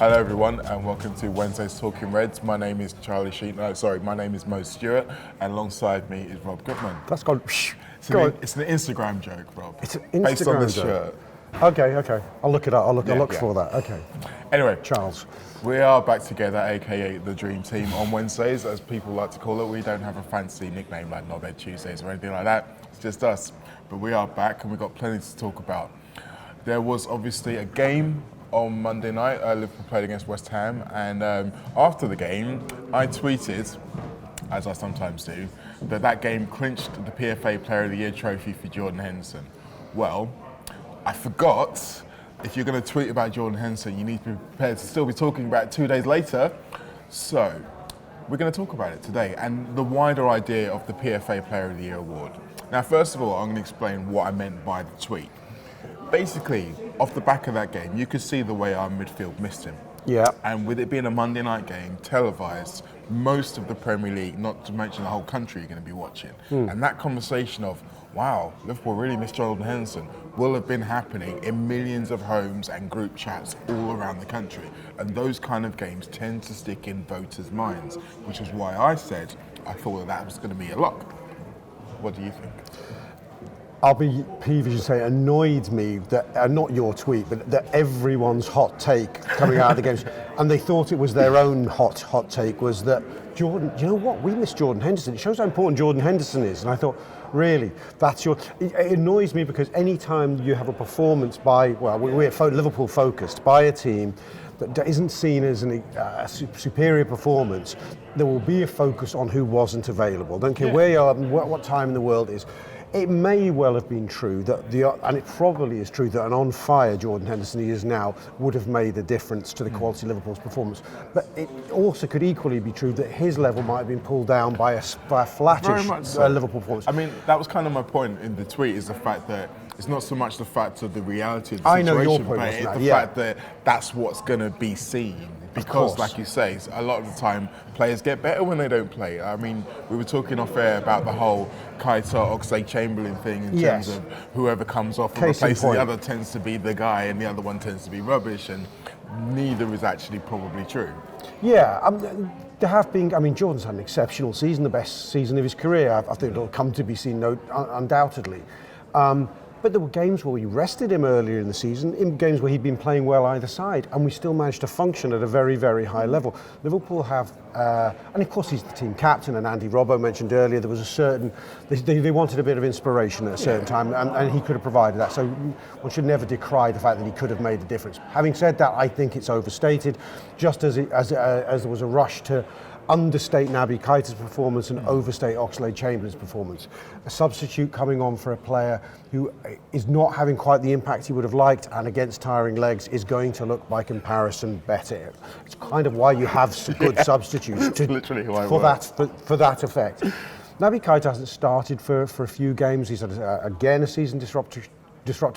Hello everyone and welcome to Wednesday's Talking Reds. My name is Charlie Sheen. My name is Mo Stewart and alongside me is Rob Gutmann. That's gone. It's an Instagram joke, Rob. It's an Instagram based on this joke. shirt. Okay. I'll look it up. I'll look for that. Okay. Anyway, Charles. We are back together, aka the Dream Team, on Wednesdays, as people like to call it. We don't have a fancy nickname like Knobhead Tuesdays or anything like that. It's just us. But we are back and we've got plenty to talk about. There was obviously a game on Monday night. Liverpool played against West Ham, and after the game, I tweeted, as I sometimes do, that game clinched the PFA Player of the Year trophy for Jordan Henderson. Well, I forgot. If you're going to tweet about Jordan Henderson, you need to be prepared to still be talking about it 2 days later. So, we're going to talk about it today and the wider idea of the PFA Player of the Year award. Now, first of all, I'm going to explain what I meant by the tweet. Basically, off the back of that game, you could see the way our midfield missed him. Yeah. And with it being a Monday night game, televised, most of the Premier League, not to mention the whole country, you're going to be watching. And that conversation of, wow, Liverpool really missed Jordan Henderson, will have been happening in millions of homes and group chats all around the country. And those kind of games tend to stick in voters' minds, which is why I said I thought that was going to be a lock. What do you think? I'll be peevish and say it annoyed me that, not your tweet, but that everyone's hot take coming out of the games, and they thought it was their own hot take, was that Jordan, you know what, we missed Jordan Henderson. It shows how important Jordan Henderson is. And I thought, really, it annoys me because any time you have a performance by, well, we're Liverpool focused, by a team that isn't seen as a superior performance, there will be a focus on who wasn't available. Don't care where you are, what time in the world it is. It may well have been true and it probably is true, that an on-fire Jordan Henderson he is now would have made a difference to the quality of Liverpool's performance. But it also could equally be true that his level might have been pulled down by a flattish Liverpool performance. I mean, that was kind of my point in the tweet, is the fact that it's not so much the fact of the reality of the situation, I know your point, but it's the fact that that's what's going to be seen. Because, like you say, a lot of the time players get better when they don't play. I mean, we were talking off air about the whole Keita, Oxlade-Chamberlain thing in terms of whoever comes off and replaces the other tends to be the guy and the other one tends to be rubbish, and neither is actually probably true. Yeah, there have been, Jordan's had an exceptional season, the best season of his career. I think it'll come to be seen undoubtedly. But there were games where we rested him earlier in the season, in games where he'd been playing well either side, and we still managed to function at a very, very high level. Liverpool have, and of course he's the team captain, and Andy Robbo mentioned earlier there was a certain, they wanted a bit of inspiration at a certain time, and he could have provided that. So one should never decry the fact that he could have made a difference. Having said that, I think it's overstated, just as there was a rush to understate Naby Keita's performance and overstate Oxlade-Chamberlain's performance. A substitute coming on for a player who is not having quite the impact he would have liked, and against tiring legs is going to look by comparison better. It's kind of why you have good substitutes for that effect. Naby Keita hasn't started for a few games. He's had again a season disrupted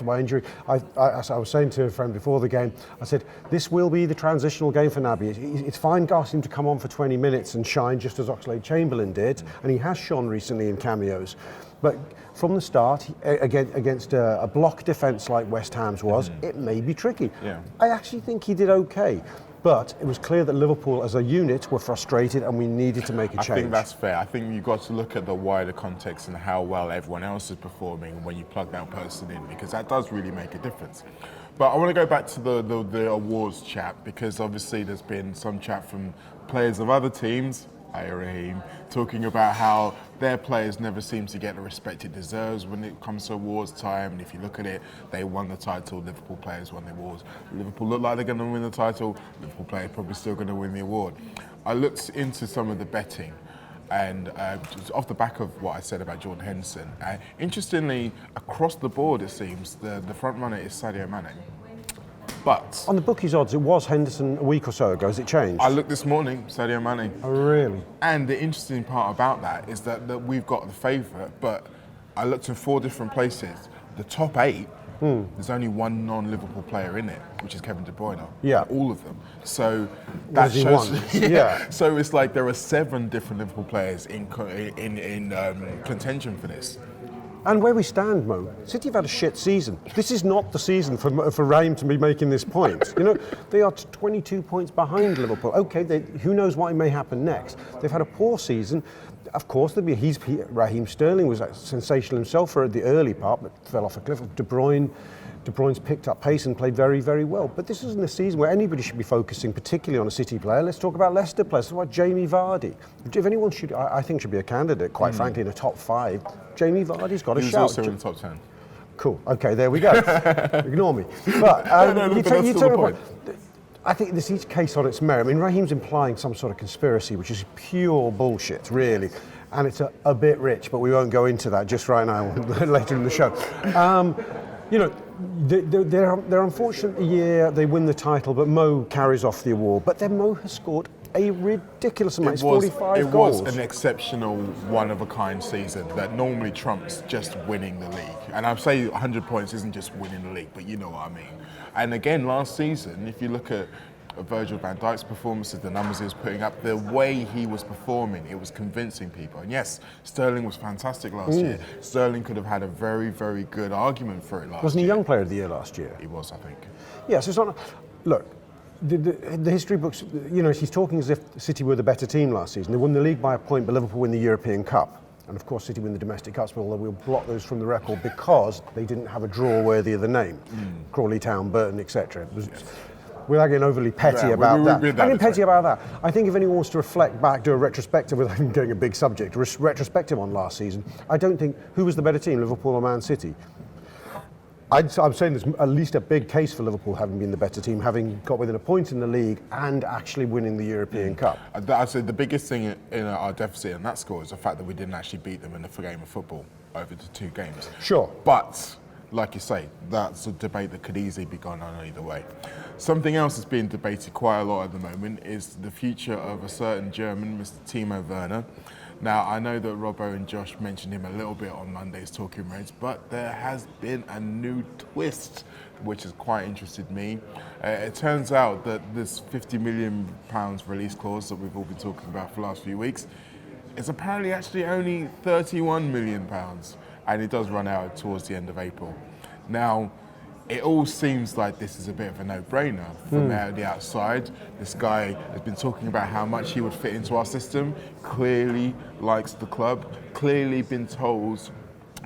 by injury. I was saying to a friend before the game, I said, this will be the transitional game for Naby. It's fine asking him to come on for 20 minutes and shine just as Oxlade-Chamberlain did, and he has shone recently in cameos. But from the start, against a block defence like West Ham's was, it may be tricky. Yeah. I actually think he did okay. But it was clear that Liverpool as a unit were frustrated and we needed to make a change. I think that's fair. I think you've got to look at the wider context and how well everyone else is performing when you plug that person in, because that does really make a difference. But I want to go back to the awards chat, because obviously there's been some chat from players of other teams, Raheem, talking about how their players never seem to get the respect it deserves when it comes to awards time. And if you look at it, they won the title, Liverpool players won the awards. Liverpool look like they're going to win the title, Liverpool players probably still going to win the award. I looked into some of the betting, and off the back of what I said about Jordan Henderson, interestingly, across the board it seems, the front runner is Sadio Mane. But on the bookies odds, it was Henderson a week or so ago. Has it changed? I looked this morning, Sadio Mane. Oh, really? And the interesting part about that is that we've got the favourite, but I looked in 4 different places. The top 8, there's only one non-Liverpool player in it, which is Kevin De Bruyne. Yeah. All of them. So that shows. Yeah. So it's like there are 7 different Liverpool players in contention for this. And where we stand, Mo, City have had a shit season. This is not the season for Raheem to be making this point. You know, they are 22 points behind Liverpool. Okay, who knows what may happen next? They've had a poor season. Of course, Raheem Sterling was sensational himself for the early part, but fell off a cliff. De Bruyne's picked up pace and played very, very well. But this isn't a season where anybody should be focusing particularly on a City player. Let's talk about Leicester players. Let's talk about Jamie Vardy. If anyone should, I think should be a candidate, quite frankly, in a top 5, Jamie Vardy's got a shout. He's also in the top 10. Cool. Okay, there we go. Ignore me. But you take the point. I think this each case on its merit. I mean, Raheem's implying some sort of conspiracy, which is pure bullshit, really. And it's a bit rich, but we won't go into that just right now, later in the show. You know, they're unfortunate year, they win the title, but Mo carries off the award. But then Mo has scored a ridiculous amount, 45 goals. It was an exceptional, one-of-a-kind season that normally trumps just winning the league. And I'd say 100 points isn't just winning the league, but you know what I mean. And again, last season, if you look at Virgil van Dijk's performances, the numbers he was putting up, the way he was performing, it was convincing people. And yes, Sterling was fantastic last year. Sterling could have had a very, very good argument for it last year. Wasn't he Young Player of the Year last year? He was, I think. Yes, it's not. Look, the history books, you know, he's talking as if City were the better team last season. They won the league by a point, but Liverpool win the European Cup. And of course, City win the domestic cups, but although we'll block those from the record because they didn't have a draw worthy of the name. Crawley Town, Burton, etc. Without getting overly petty about that. I mean, petty about that. I think if anyone wants to reflect back, do a retrospective without getting a big subject, retrospective on last season, I don't think, who was the better team, Liverpool or Man City? I'm saying there's at least a big case for Liverpool having been the better team, having got within a point in the league and actually winning the European Cup. I'd say the biggest thing in our deficit in that score is the fact that we didn't actually beat them in a game of football over the 2 games. Sure. But, like you say, that's a debate that could easily be gone on either way. Something else that's being debated quite a lot at the moment is the future of a certain German, Mr. Timo Werner. Now, I know that Robbo and Josh mentioned him a little bit on Monday's Talking Reds, but there has been a new twist, which has quite interested me. It turns out that this £50 million release clause that we've all been talking about for the last few weeks is apparently actually only £31 million, and it does run out towards the end of April. Now, it all seems like this is a bit of a no-brainer from the outside. This guy has been talking about how much he would fit into our system, clearly likes the club, clearly been told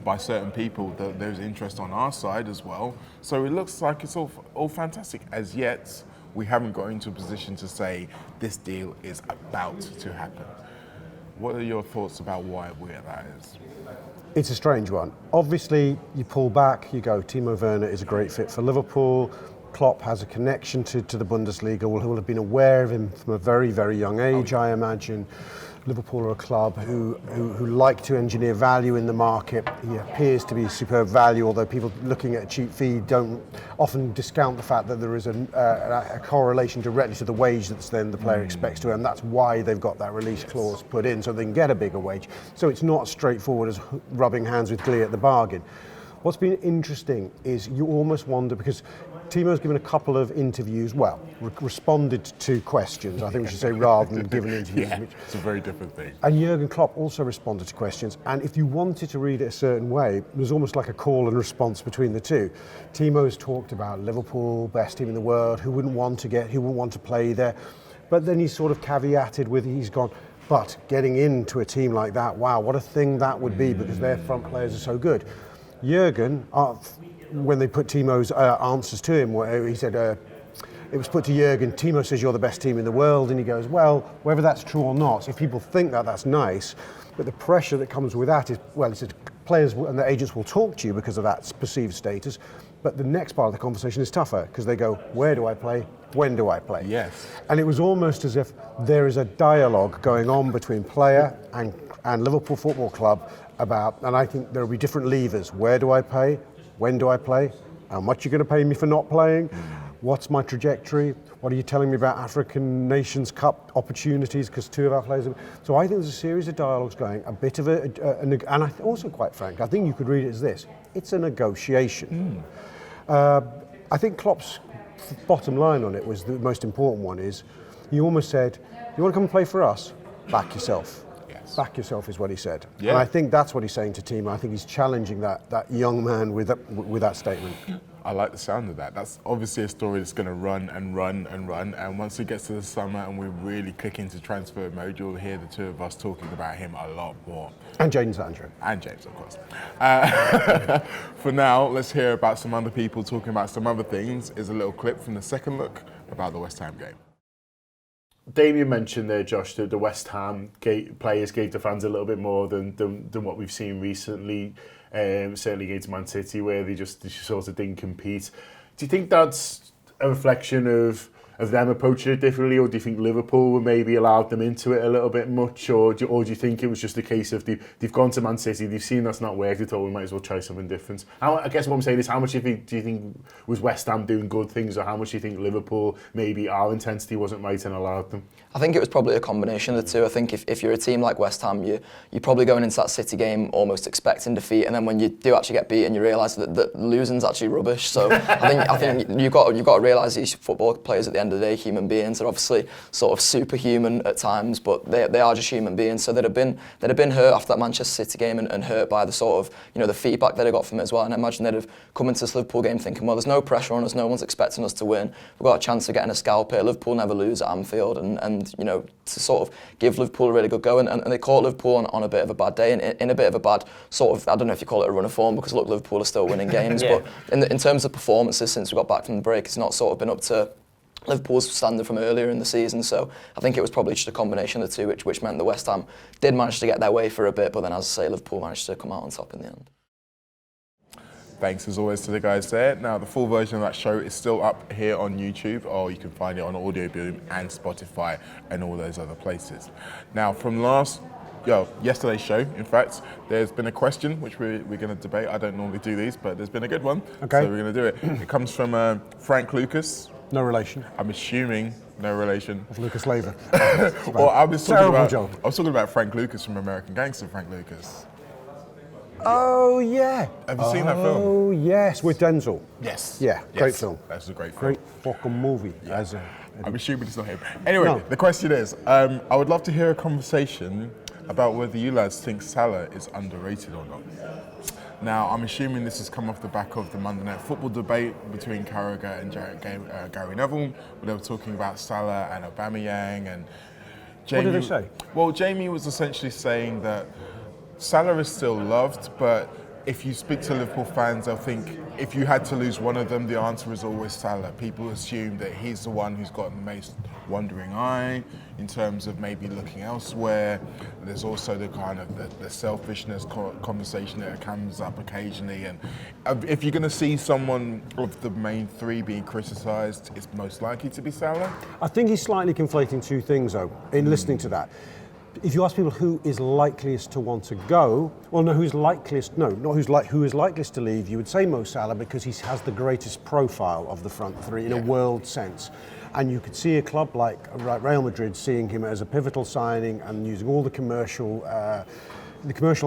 by certain people that there's interest on our side as well. So it looks like it's all fantastic. As yet, we haven't got into a position to say this deal is about to happen. What are your thoughts about where that is? It's a strange one. Obviously, you pull back, you go, Timo Werner is a great fit for Liverpool. Klopp has a connection to the Bundesliga, will have been aware of him from a very, very young age, I imagine. Liverpool are a club who like to engineer value in the market. He appears to be superb value, although people looking at a cheap fee don't often discount the fact that there is a correlation directly to the wage that's then the player expects to earn. That's why they've got that release clause put in, so they can get a bigger wage. So it's not as straightforward as rubbing hands with glee at the bargain. What's been interesting is you almost wonder, because Timo's given a couple of interviews, responded to questions, I think we should say, rather than given interviews. Yeah, it's a very different thing. And Jurgen Klopp also responded to questions, and if you wanted to read it a certain way, there's almost like a call and response between the two. Timo's talked about Liverpool, best team in the world, who wouldn't want to play there, but then he's sort of caveated with, he's gone, but getting into a team like that, wow, what a thing that would be, because their front players are so good. Jurgen, when they put Timo's answers to him, he said, it was put to Jurgen, Timo says you're the best team in the world, and he goes, well, whether that's true or not, if people think that, that's nice, but the pressure that comes with that is, well, he said, players and the agents will talk to you because of that perceived status, but the next part of the conversation is tougher, because they go, where do I play? When do I play? Yes. And it was almost as if there is a dialogue going on between player and Liverpool Football Club about, and I think there will be different levers. Where do I play? When do I play? How much are you going to pay me for not playing? What's my trajectory? What are you telling me about African Nations Cup opportunities? Because 2 of our players are... So I think there's a series of dialogues going, a bit of and also, quite frank, I think you could read it as this. It's a negotiation. I think Klopp's bottom line on it was the most important one is, he almost said, you want to come and play for us? Back yourself. Yes. Back yourself is what he said. Yeah. And I think that's what he's saying to Timo. I think he's challenging that young man with that statement. I like the sound of that. That's obviously a story that's going to run and run and run. And once it gets to the summer and we really click into transfer mode, you'll hear the two of us talking about him a lot more. And James Andrew. And James, of course. For now, let's hear about some other people talking about some other things. Is a little clip from the second look about the West Ham game. Damien mentioned there, Josh, that the West Ham players gave the fans a little bit more than what we've seen recently, certainly against Man City, where they just sort of didn't compete. Do you think that's a reflection of them approaching it differently, or do you think Liverpool maybe allowed them into it a little bit much, or do you think it was just a case of they've gone to Man City, they've seen that's not worked, they thought we might as well try something different? I guess what I'm saying is, how much do you think was West Ham doing good things, or how much do you think Liverpool, maybe our intensity wasn't right and allowed them? I think it was probably a combination of the two. I think if you're a team like West Ham, you're probably going into that City game almost expecting defeat, and then when you do actually get beaten, you realise that losing's actually rubbish. So I think you've got to realise these football players at the end of the day, human beings, are obviously sort of superhuman at times, but they are just human beings. So they'd have been hurt after that Manchester City game and hurt by the sort of the feedback that they got from it as well. And I imagine they'd have come into this Liverpool game thinking, well, there's no pressure on us, no one's expecting us to win. We've got a chance of getting a scalp here. Liverpool never lose at Anfield, and to sort of give Liverpool a really good go, and they caught Liverpool on a bit of a bad day, and in a bit of a bad sort of, I don't know if you call it a run of form, because look, Liverpool are still winning games, but in terms of performances since we got back from the break, it's not sort of been up to Liverpool's standard from earlier in the season. So I think it was probably just a combination of the two, which meant that West Ham did manage to get their way for a bit, but then, as I say, Liverpool managed to come out on top in the end. Thanks as always to the guys there. Now, the full version of that show is still up here on YouTube, or you can find it on Audio Boom and Spotify and all those other places. Now, from yesterday's show, in fact, there's been a question which we're going to debate. I don't normally do these, but there's been a good one, okay. So we're going to do it. It comes from Frank Lucas. No relation. I'm assuming no relation. Of Lucas Leiva. Well, I was talking about Frank Lucas from American Gangster, Frank Lucas. Oh, yeah. Have you seen that film? Oh, yes, with Denzel. Yes. Yeah, great film. That's a great film. Great fucking movie. Yeah. I'm assuming it's not him. Anyway, The question is, I would love to hear a conversation about whether you lads think Salah is underrated or not. Now, I'm assuming this has come off the back of the Monday Night Football debate between Carragher and Gary Neville, where they were talking about Salah and Aubameyang and Jamie. What did they say? Well, Jamie was essentially saying that Salah is still loved, but if you speak to Liverpool fans, they'll think if you had to lose one of them, the answer is always Salah. People assume that he's the one who's got the most wandering eye in terms of maybe looking elsewhere. There's also the kind of the selfishness conversation that comes up occasionally. And if you're going to see someone of the main three being criticised, it's most likely to be Salah. I think he's slightly conflating two things, though, in listening to that. If you ask people who is likeliest to want to go, well, no, who is likeliest to leave, you would say Mo Salah, because he has the greatest profile of the front three in a world sense. And you could see a club like Real Madrid seeing him as a pivotal signing and using all the commercial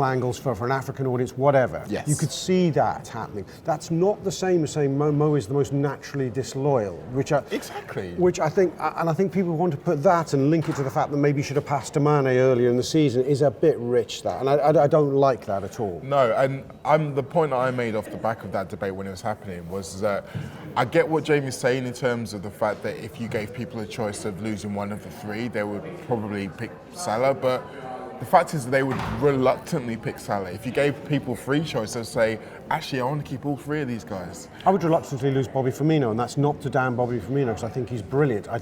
angles for an African audience, whatever. Yes. You could see that happening. That's not the same as saying Mo is the most naturally disloyal, which I think people want to put that and link it to the fact that maybe he should have passed to Mane earlier in the season is a bit rich, that, and I don't like that at all. No, and the point that I made off the back of that debate when it was happening was that I get what Jamie's saying in terms of the fact that if you gave people a choice of losing one of the three, they would probably pick Salah, but the fact is that they would reluctantly pick Salah. If you gave people free choice, they'd say, actually, I want to keep all three of these guys. I would reluctantly lose Bobby Firmino, and that's not to damn Bobby Firmino, because I think he's brilliant. I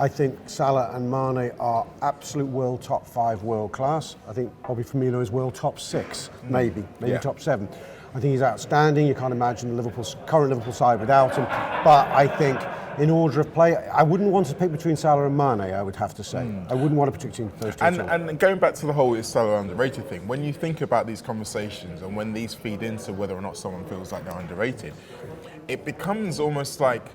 think Salah and Mane are absolute world top 5 world class. I think Bobby Firmino is world top 6, maybe top 7. I think he's outstanding. You can't imagine the current Liverpool side without him. But I think in order of play, I wouldn't want to pick between Salah and Mane, I would have to say. I wouldn't want to pick between those two. And going back to the whole is Salah underrated thing, when you think about these conversations and when these feed into whether or not someone feels like they're underrated, it becomes almost like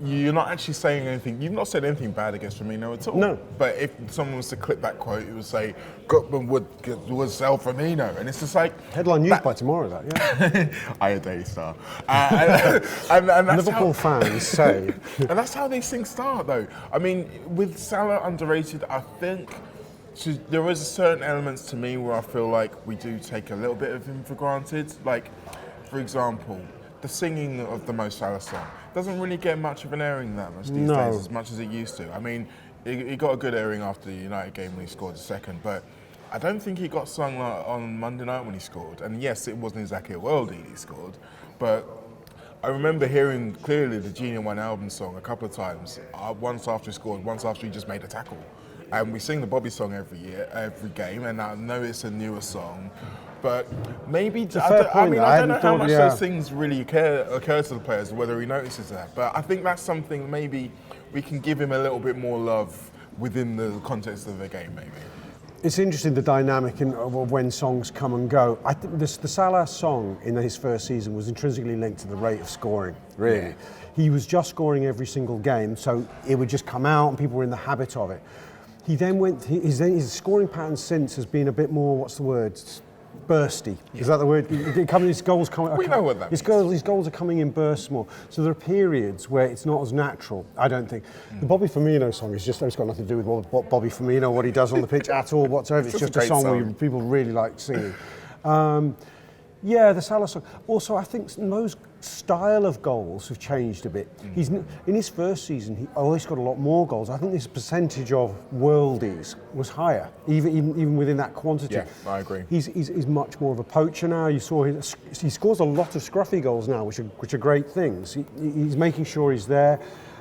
you're not actually saying anything. You've not said anything bad against Firmino at all. No. But if someone was to clip that quote, it would say, Gutmann would sell Firmino. And it's just like... Headline news by tomorrow, that, yeah. I a Daily Star. And that's Liverpool fans say... And that's how these things start, though. I mean, with Salah underrated, I think So there is certain elements to me where I feel like we do take a little bit of him for granted. Like, for example, the singing of the Mo Salah song doesn't really get much of an airing that much these days, as much as it used to. I mean, he got a good airing after the United game when he scored a second, but I don't think he got sung on Monday night when he scored. And yes, it wasn't exactly a worldie he scored, but I remember hearing clearly the Genius One album song a couple of times, once after he scored, once after he just made a tackle. And we sing the Bobby song every year, every game, and I know it's a newer song, but maybe I don't know how much those things really occur to the players, whether he notices that. But I think that's something maybe we can give him a little bit more love within the context of the game, maybe. It's interesting, the dynamic of when songs come and go. I think the Salah song in his first season was intrinsically linked to the rate of scoring, really. Yeah. He was just scoring every single game, so it would just come out and people were in the habit of it. He then his scoring pattern since has been a bit more, what's the word? Bursty. Yeah. Is that the word? His goals come. We know what that means. His goals are coming in bursts more. So there are periods where it's not as natural, I don't think. The Bobby Firmino song it's got nothing to do with what Bobby Firmino, what he does on the pitch at all whatsoever. It's just a song where people really like singing. Yeah, the Salah song. Also, I think Mo's style of goals have changed a bit. He's in his first season, he always got a lot more goals. I think his percentage of worldies was higher, even within that quantity. Yeah, I agree. He's much more of a poacher now. You saw he scores a lot of scruffy goals now, which are great things. He's making sure he's there.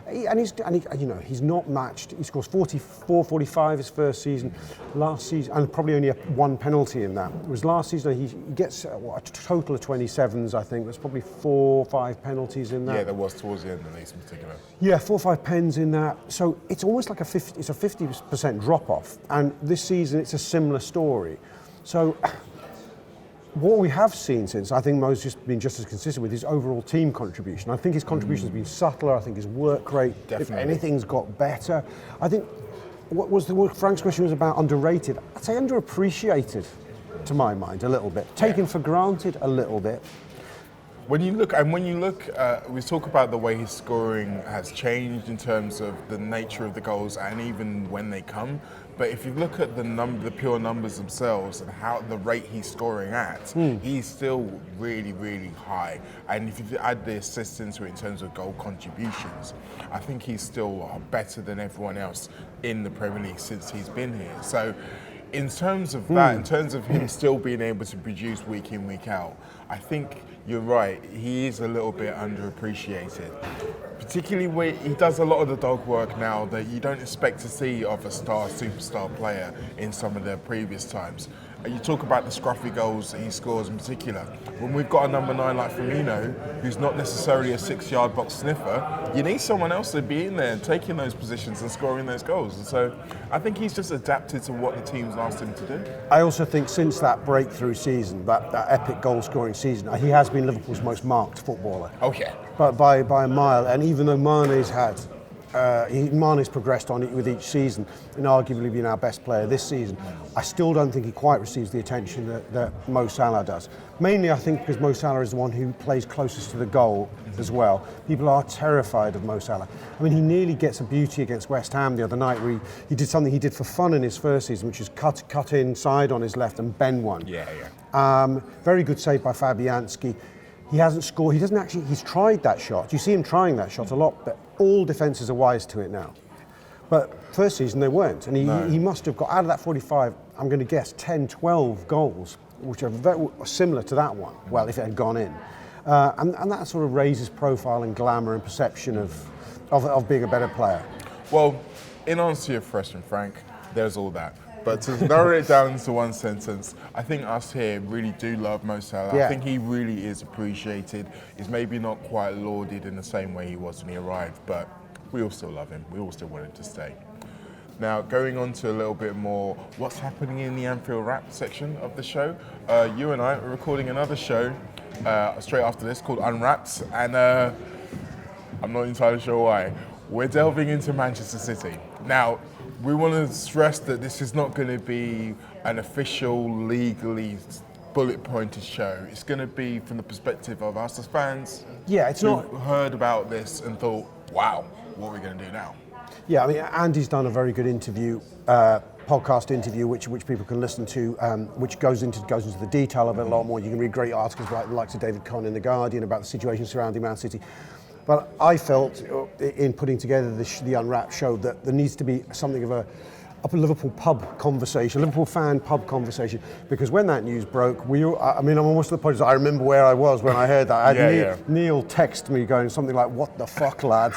He's not matched. He scores 44, 45 his first season. Last season, and probably only one penalty in that. It was last season, he gets a total of 27s, I think. There's probably 4 or 5 penalties in that. Yeah, there was towards the end at least in particular. Yeah, 4 or 5 pens in that. So it's almost like a 50% drop-off. And this season, it's a similar story. So what we have seen since, I think Mo's just been just as consistent with his overall team contribution. I think his contribution has been subtler. I think his work rate, if anything's got better. I think what Frank's question was about underrated. I'd say underappreciated, to my mind, a little bit. Taken for granted a little bit. When you look, we talk about the way his scoring has changed in terms of the nature of the goals and even when they come. But if you look at the pure numbers themselves and how the rate he's scoring at, he's still really, really high. And if you add the assists into it in terms of goal contributions, I think he's still better than everyone else in the Premier League since he's been here. So in terms of that, in terms of him still being able to produce week in, week out, I think you're right, he is a little bit underappreciated. Particularly where he does a lot of the dog work now that you don't expect to see of a superstar player in some of their previous times. You talk about the scruffy goals that he scores in particular. When we've got a number 9 like Firmino, who's not necessarily a 6-yard box sniffer, you need someone else to be in there and taking those positions and scoring those goals. And so I think he's just adapted to what the team's asked him to do. I also think since that breakthrough season, that epic goal-scoring season, he has been Liverpool's most marked footballer. Oh yeah. But by a mile, and even though Mane's progressed on it with each season and arguably been our best player this season, I still don't think he quite receives the attention that Mo Salah does. Mainly, I think, because Mo Salah is the one who plays closest to the goal as well. People are terrified of Mo Salah. I mean, he nearly gets a beauty against West Ham the other night where he did something he did for fun in his first season, which is cut inside on his left and bend one. Yeah. Very good save by Fabianski. He hasn't scored. He's tried that shot. You see him trying that shot a lot, but all defences are wise to it now. But first season they weren't, and he must have got out of that 45, I'm going to guess 10, 12 goals, which are very similar to that one. Well, if it had gone in, and that sort of raises profile and glamour and perception of being a better player. Well, in answer to your question, Frank, there's all that. But to narrow it down into one sentence, I think us here really do love Mo Salah. Yeah. I think he really is appreciated. He's maybe not quite lauded in the same way he was when he arrived, but we all still love him. We all still want him to stay. Now, going on to a little bit more what's happening in the Anfield Wrap section of the show. You and I are recording another show straight after this called Unwrapped, and I'm not entirely sure why. We're delving into Manchester City. Now, we want to stress that this is not going to be an official, legally bullet-pointed show. It's going to be from the perspective of us as fans. Yeah, it's not heard about this and thought, wow, what are we going to do now? Yeah, I mean, Andy's done a very good interview podcast interview, which people can listen to, which goes into the detail of it a lot more. You can read great articles by the likes of David Conn in The Guardian about the situation surrounding Man City. But I felt in putting together the Unwrapped show that there needs to be something of a Liverpool pub conversation, Liverpool fan pub conversation, because when that news broke, I'm almost to the point that I remember where I was when I heard that. I had Neil text me going something like, "What the fuck, lad?"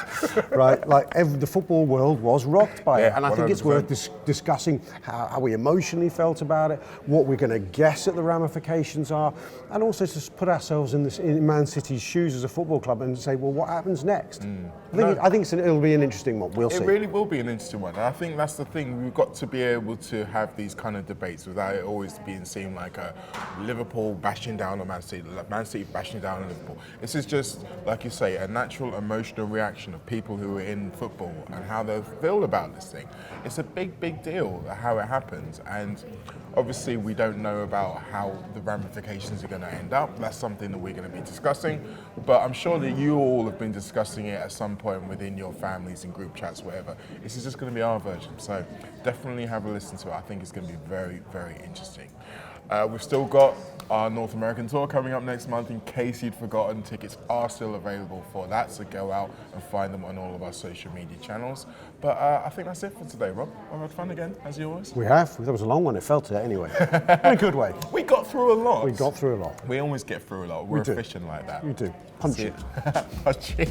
Right? Like the football world was rocked by it, and I think it's worth discussing how we emotionally felt about it, what we're going to guess at the ramifications are, and also to put ourselves in Man City's shoes as a football club and say, well, what happens next? I think it'll be an interesting one. We'll see. It really will be an interesting one, and I think that's the thing. We've got to be able to have these kind of debates without it always being seen like a Liverpool bashing down on Man City, Man City bashing down on Liverpool. This is just, like you say, a natural emotional reaction of people who are in football and how they feel about this thing. It's a big deal how it happens, and obviously we don't know about how the ramifications are going to end up. That's something that we're going to be discussing, but I'm sure that you all have been discussing it at some point within your families and group chats, whatever. This is just going to be our version, so definitely have a listen to it. I think it's going to be very interesting. We've still got our North American tour coming up next month. In case you'd forgotten, tickets are still available for that, so go out and find them on all of our social media channels. But I think that's it for today, Rob. I've had fun again, as always. We have. That was a long one. It felt it anyway. In a good way. We got through a lot. We always get through a lot. We're efficient like that. You do. Punch it. Punch it.